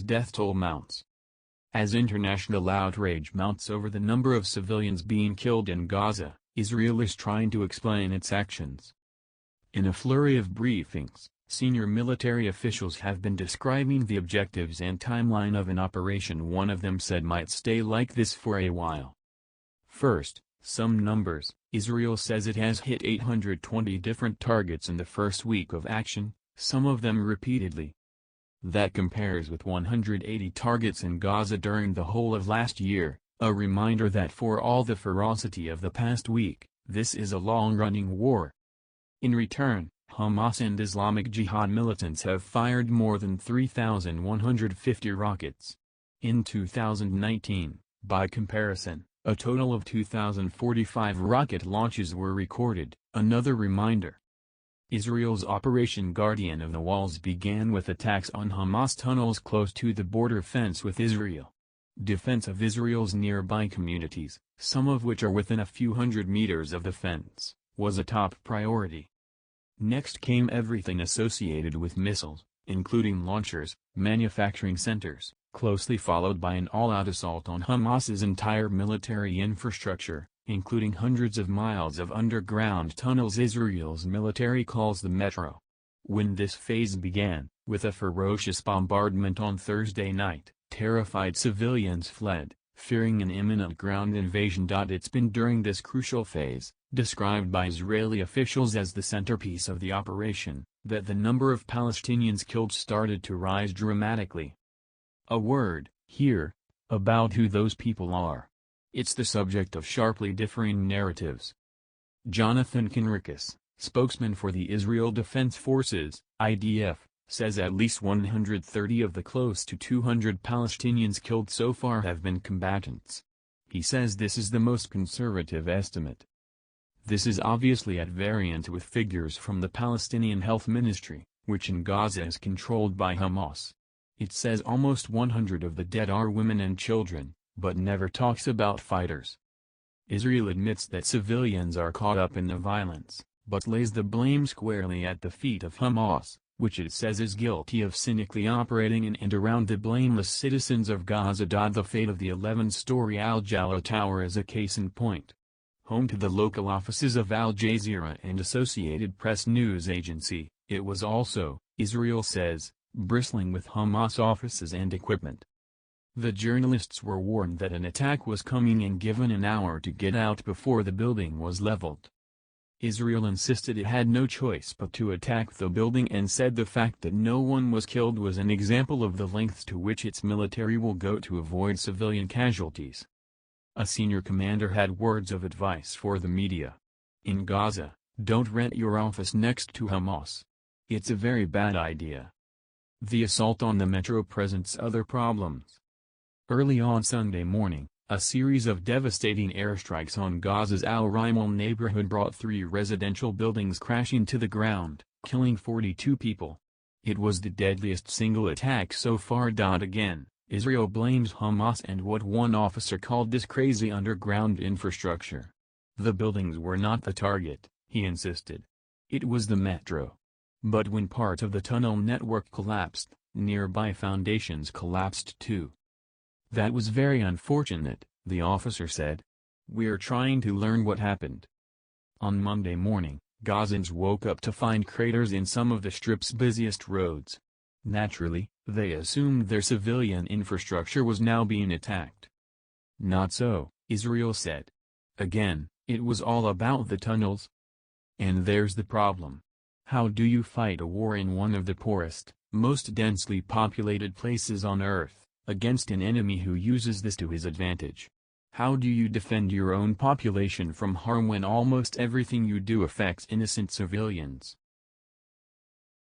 death toll mounts. As international outrage mounts over the number of civilians being killed in Gaza, Israel is trying to explain its actions. In a flurry of briefings, senior military officials have been describing the objectives and timeline of an operation one of them said might stay like this for a while. First, some numbers. Israel says it has hit 820 different targets in the first week of action, some of them repeatedly. That compares with 180 targets in Gaza during the whole of last year, a reminder that for all the ferocity of the past week, this is a long-running war. In return, Hamas and Islamic Jihad militants have fired more than 3,150 rockets. In 2019, by comparison, a total of 2,045 rocket launches were recorded, another reminder. Israel's Operation Guardian of the Walls began with attacks on Hamas tunnels close to the border fence with Israel. Defense of Israel's nearby communities, some of which are within a few hundred meters of the fence, was a top priority. Next came everything associated with missiles, including launchers, manufacturing centers, closely followed by an all-out assault on Hamas's entire military infrastructure, including hundreds of miles of underground tunnels Israel's military calls the metro. When this phase began, with a ferocious bombardment on Thursday night, terrified civilians fled, fearing an imminent ground invasion. It's been during this crucial phase, described by Israeli officials as the centerpiece of the operation, that the number of Palestinians killed started to rise dramatically. A word, here, about who those people are. It's the subject of sharply differing narratives. Jonathan Kenrickis, spokesman for the Israel Defense Forces, IDF, says at least 130 of the close to 200 Palestinians killed so far have been combatants. He says this is the most conservative estimate. This is obviously at variance with figures from the Palestinian Health Ministry, which in Gaza is controlled by Hamas. It says almost 100 of the dead are women and children, but never talks about fighters. Israel admits that civilians are caught up in the violence, but lays the blame squarely at the feet of Hamas, which it says is guilty of cynically operating in and around the blameless citizens of Gaza. The fate of the 11-story Al Jalal Tower is a case in point. Home to the local offices of Al Jazeera and Associated Press news agency, it was also, Israel says, bristling with Hamas offices and equipment. The journalists were warned that an attack was coming and given an hour to get out before the building was leveled. Israel insisted it had no choice but to attack the building and said the fact that no one was killed was an example of the lengths to which its military will go to avoid civilian casualties. A senior commander had words of advice for the media. In Gaza, don't rent your office next to Hamas. It's a very bad idea. The assault on the metro presents other problems. Early on Sunday morning, a series of devastating airstrikes on Gaza's Al Rimal neighborhood brought 3 residential buildings crashing to the ground, killing 42 people. It was the deadliest single attack so far. Again, Israel blames Hamas and what one officer called this crazy underground infrastructure. The buildings were not the target, he insisted. It was the metro. But when part of the tunnel network collapsed, nearby foundations collapsed too. That was very unfortunate, the officer said. We're trying to learn what happened. On Monday morning, Gazans woke up to find craters in some of the Strip's busiest roads. Naturally, they assumed their civilian infrastructure was now being attacked. Not so, Israel said. Again, it was all about the tunnels. And there's the problem. How do you fight a war in one of the poorest, most densely populated places on Earth, against an enemy who uses this to his advantage? How do you defend your own population from harm when almost everything you do affects innocent civilians?